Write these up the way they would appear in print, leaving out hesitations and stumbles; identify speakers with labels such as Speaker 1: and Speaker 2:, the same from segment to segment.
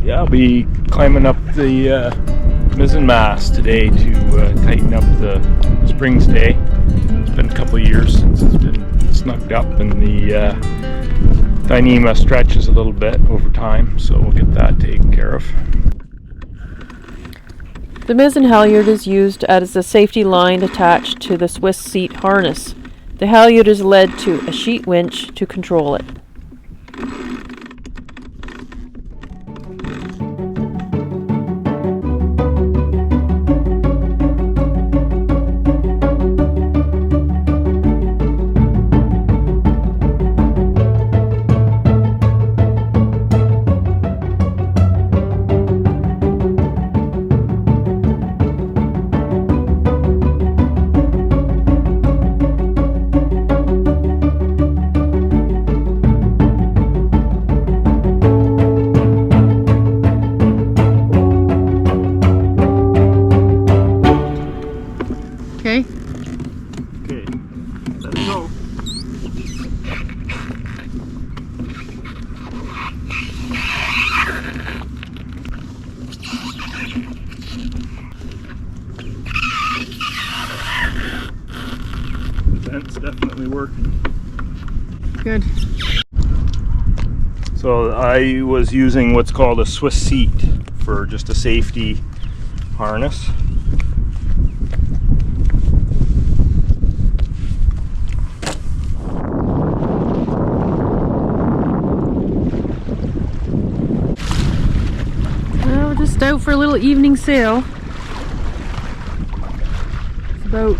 Speaker 1: Yeah, I'll be climbing up the mizzen mast today to tighten up the spring stay. It's been a couple of years since it's been snugged up, and the Dyneema stretches a little bit over time, so we'll get that taken care of.
Speaker 2: The mizzen halyard is used as a safety line attached to the Swiss seat harness. The halyard is led to a sheet winch to control it. Okay, let's go. The vent's definitely working. Good.
Speaker 1: So I was using what's called a Swiss seat for just a safety harness.
Speaker 2: Just out for a little evening sail. It's about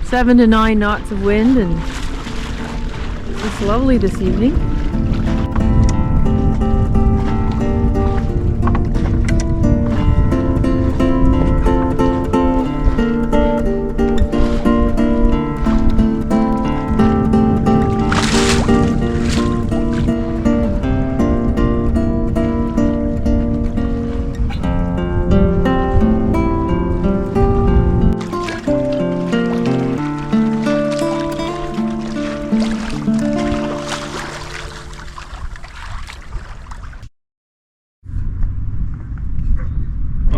Speaker 2: 7 to 9 knots of wind, and it's lovely this evening.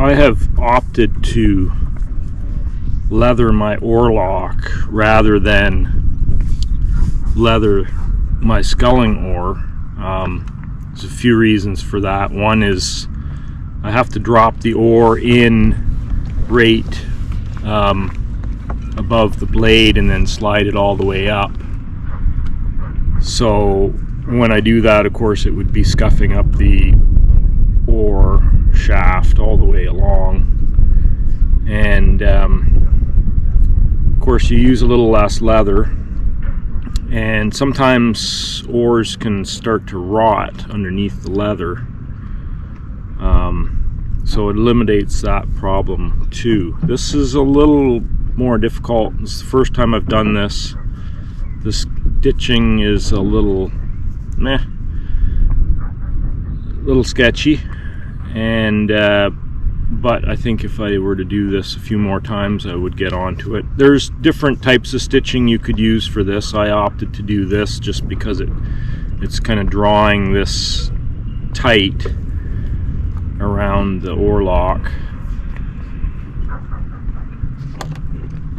Speaker 1: I have opted to leather my oarlock rather than leather my sculling oar. There's a few reasons for that. One is I have to drop the oar in right above the blade and then slide it all the way up. So when I do that, of course, it would be scuffing up the oar shaft all the way along, and of course you use a little less leather, and sometimes oars can start to rot underneath the leather, so it eliminates that problem too. This is a little more difficult. It's the first time I've done this. The stitching is a little sketchy, and but I think if I were to do this a few more times I would get onto it. There's different types of stitching you could use for this. I opted to do this just because it's kind of drawing this tight around the oarlock.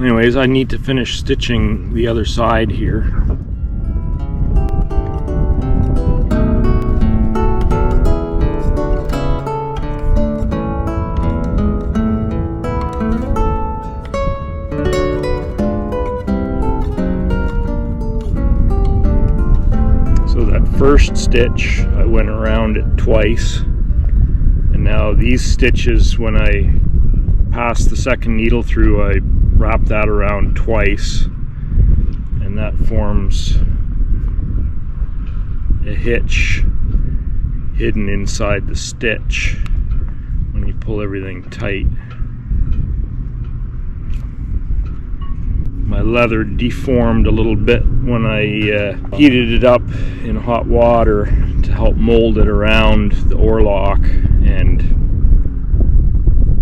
Speaker 1: Anyways, I need to finish stitching the other side here. First stitch I went around it twice, and now these stitches, when I pass the second needle through, I wrap that around twice, and that forms a hitch hidden inside the stitch when you pull everything tight. My leather deformed a little bit when I heated it up in hot water to help mold it around the oarlock, and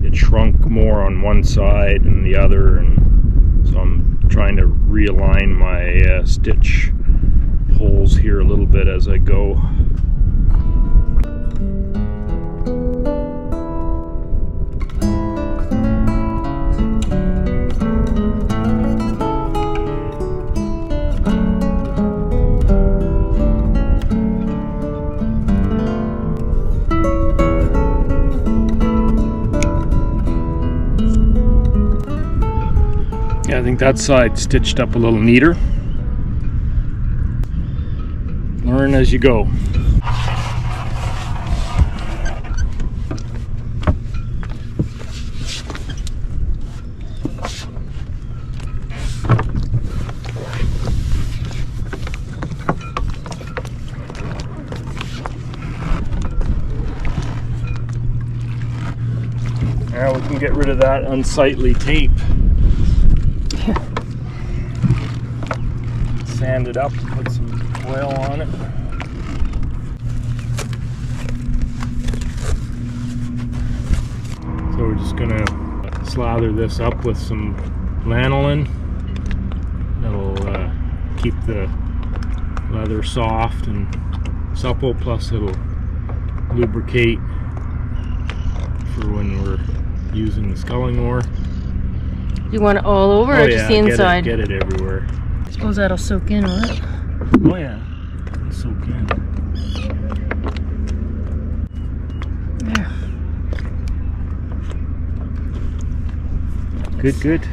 Speaker 1: it shrunk more on one side than the other, and so I'm trying to realign my stitch holes here a little bit as I go. Yeah, I think that side stitched up a little neater. Learn as you go. Now we can get rid of that unsightly tape. Sand it up, put some oil on it. So we're just gonna slather this up with some lanolin. That'll keep the leather soft and supple, plus it'll lubricate for when we're using the sculling oar.
Speaker 2: You want it all over or just the inside?
Speaker 1: Get it everywhere.
Speaker 2: I suppose that'll soak in, will it?
Speaker 1: Oh yeah, it'll soak in.
Speaker 2: There.
Speaker 1: Good, good.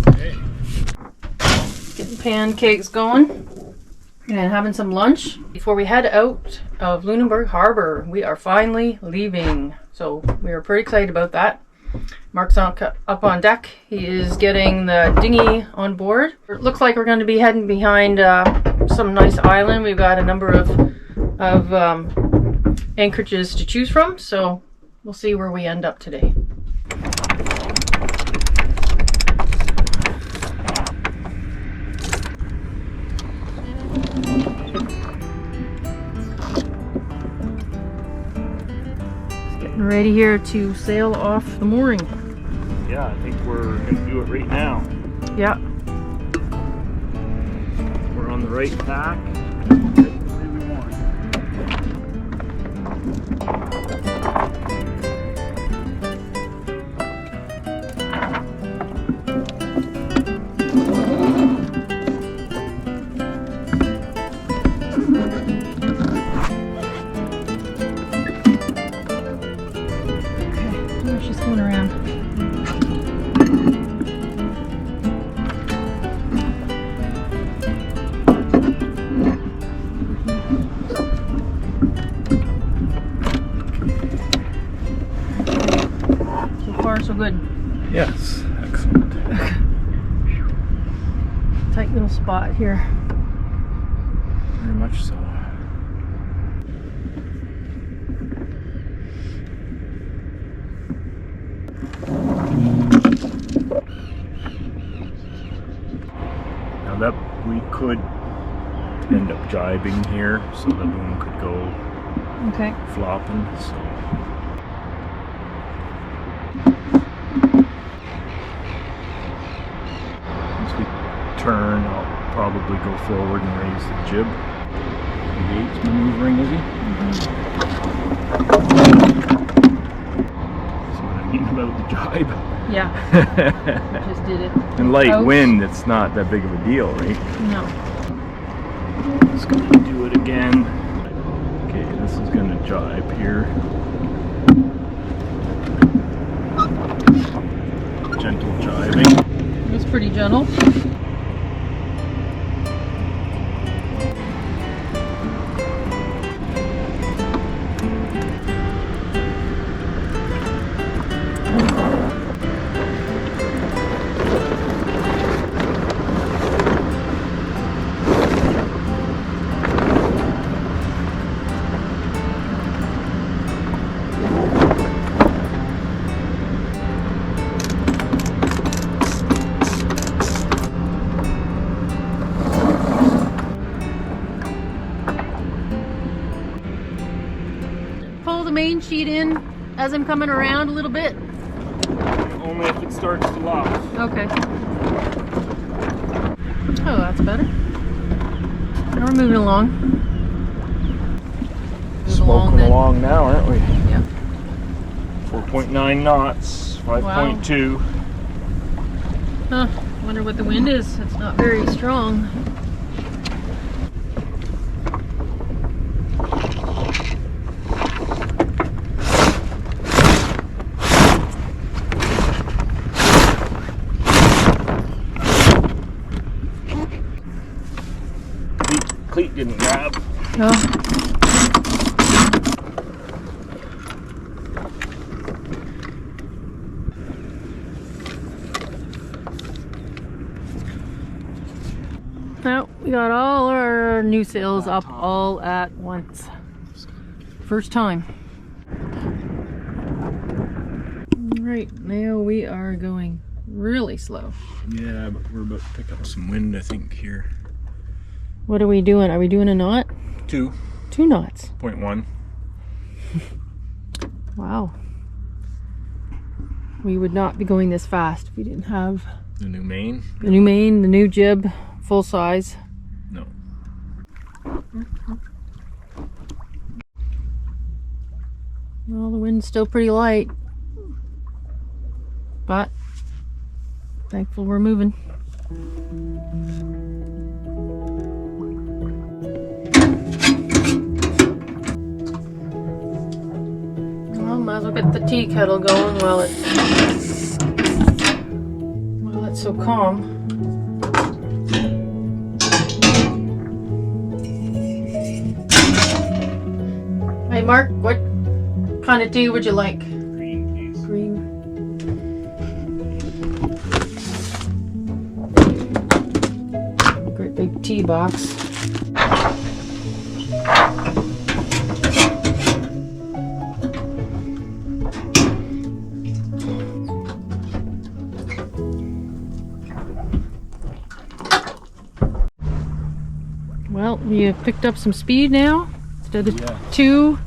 Speaker 1: Okay.
Speaker 2: Getting pancakes going and having some lunch before we head out of Lunenburg Harbour. We are finally leaving, so we are pretty excited about that. Mark's up on deck. He is getting the dinghy on board. It looks like we're going to be heading behind some nice island. We've got a number of anchorages to choose from, so we'll see where we end up today. Ready here to sail off the mooring.
Speaker 1: Yeah, I think we're going to do it right now.
Speaker 2: Yeah.
Speaker 1: We're on the right tack. Right the way we want.
Speaker 2: She's coming around. So far, so good.
Speaker 1: Yes, excellent.
Speaker 2: Tight little spot here.
Speaker 1: Very much so. Now that we could end up jibing here, so the boom could go
Speaker 2: Okay.
Speaker 1: flopping. So once we turn, I'll probably go forward and raise the jib. The gate's maneuvering, is he? See what I mean about the jibe?
Speaker 2: Yeah. Just did it.
Speaker 1: In light
Speaker 2: Ouch.
Speaker 1: wind, it's not that big of a deal, right?
Speaker 2: No.
Speaker 1: Just gonna do it again. Okay, this is gonna jibe here. Gentle jibing.
Speaker 2: It was pretty gentle. Pull the main sheet in as I'm coming around a little bit.
Speaker 1: Only if it starts to lock.
Speaker 2: Okay. Oh, that's better. Now we're moving along.
Speaker 1: Smoking along now, aren't we?
Speaker 2: Yeah.
Speaker 1: 4.9 knots, 5.2.
Speaker 2: Huh. Wonder what the wind is. It's not very strong.
Speaker 1: cleat didn't grab.
Speaker 2: No. Now we got all our new sails up all at once. First time. Right, now we are going really slow.
Speaker 1: Yeah, but we're about to pick up some wind, I think, here.
Speaker 2: What are we doing? Are we doing a knot?
Speaker 1: 2.
Speaker 2: 2 knots.
Speaker 1: 0.1.
Speaker 2: Wow. We would not be going this fast if we didn't have
Speaker 1: The new main?
Speaker 2: the new main, the new jib, full size.
Speaker 1: No.
Speaker 2: Well, the wind's still pretty light, but thankful we're moving. Well, might as well get the tea kettle going while it's so calm. Hey Mark, what kind of tea would you like?
Speaker 1: Green, please.
Speaker 2: Green. Great big tea box. Well, we have picked up some speed now. Instead of 2,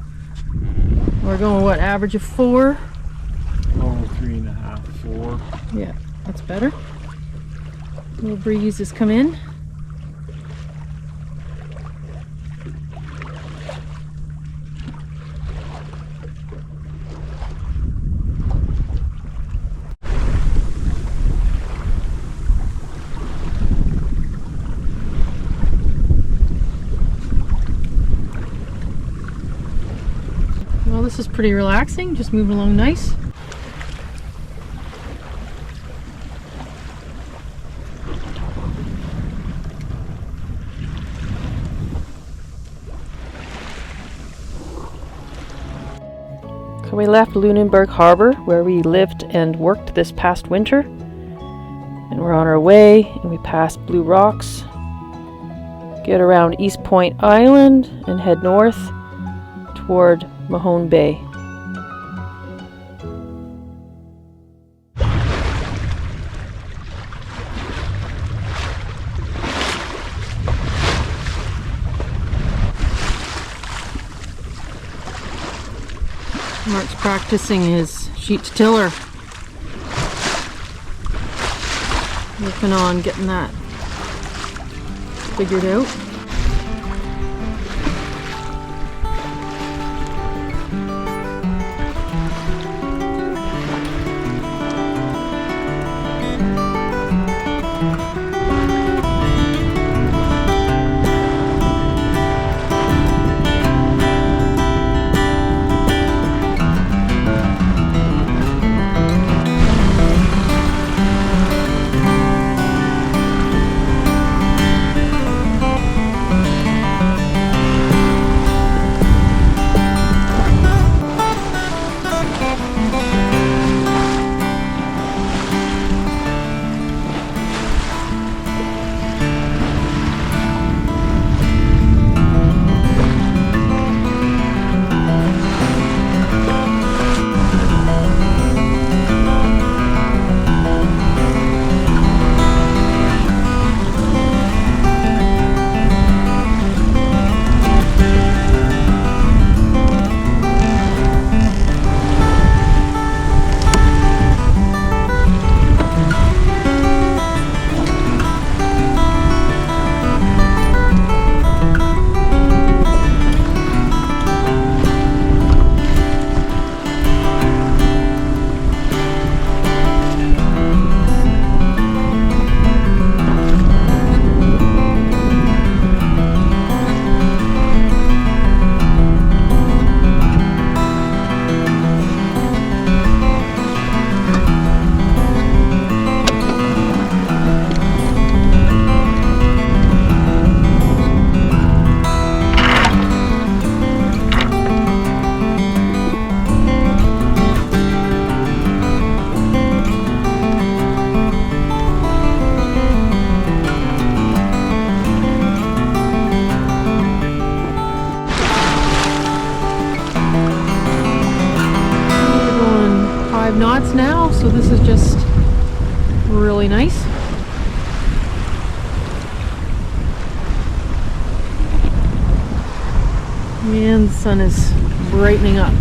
Speaker 2: we're going what, average of 4?
Speaker 1: Oh, 3.5, 4.
Speaker 2: Yeah, that's better. Little breeze has come in. Well, this is pretty relaxing, just moving along nice. So we left Lunenburg Harbour, where we lived and worked this past winter, and we're on our way, and we pass Blue Rocks, get around East Point Island, and head north toward Mahone Bay. Mark's practicing his sheet tiller. Working on getting that figured out. knots now, so this is just really nice. And the sun is brightening up.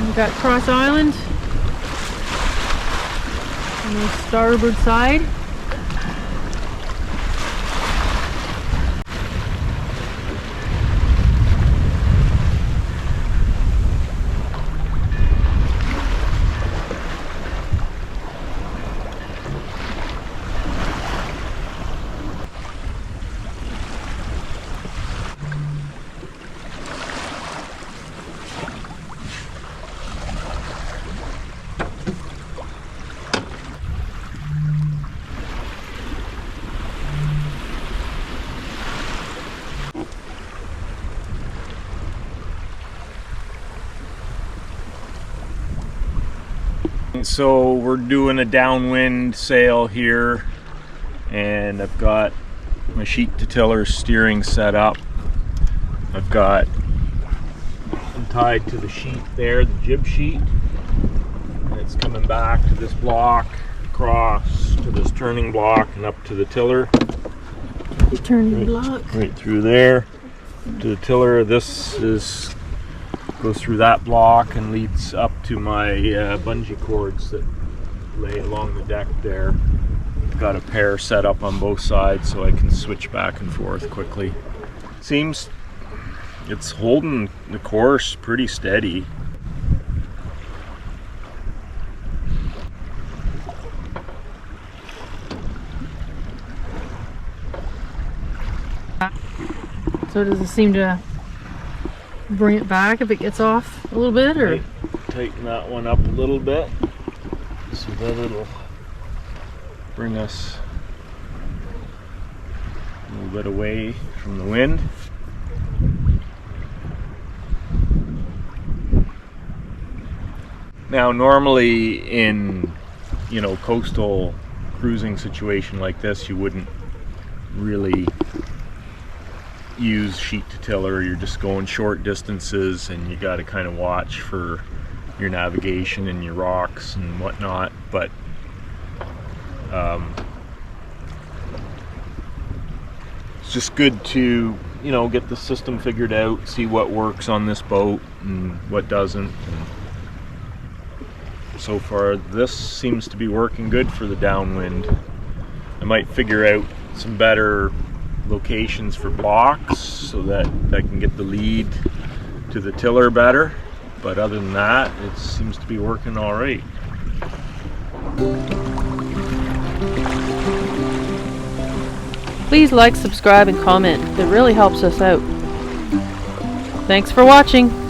Speaker 2: We've got Cross Island on the starboard side.
Speaker 1: So we're doing a downwind sail here, and I've got my sheet to tiller steering set up. I've got them tied to the sheet there, the jib sheet, and it's coming back to this block, across to this turning block, and up to the tiller.
Speaker 2: The turning block.
Speaker 1: Right through there to the tiller. This is goes through that block and leads up to my bungee cords that lay along the deck there. I've got a pair set up on both sides so I can switch back and forth quickly. Seems it's holding the course pretty steady.
Speaker 2: So does it seem to bring it back if it gets off a little bit, or
Speaker 1: tighten that one up a little bit so that it'll bring us a little bit away from the wind. Now normally in coastal cruising situation like this, you wouldn't really use sheet to tiller. You're just going short distances and you got to kind of watch for your navigation and your rocks and whatnot, but it's just good to get the system figured out, see what works on this boat and what doesn't. And so far this seems to be working good for the downwind. I might figure out some better locations for blocks so that I can get the lead to the tiller better, but other than that it seems to be working all right.
Speaker 2: please like, subscribe, and comment. It really helps us out. Thanks for watching.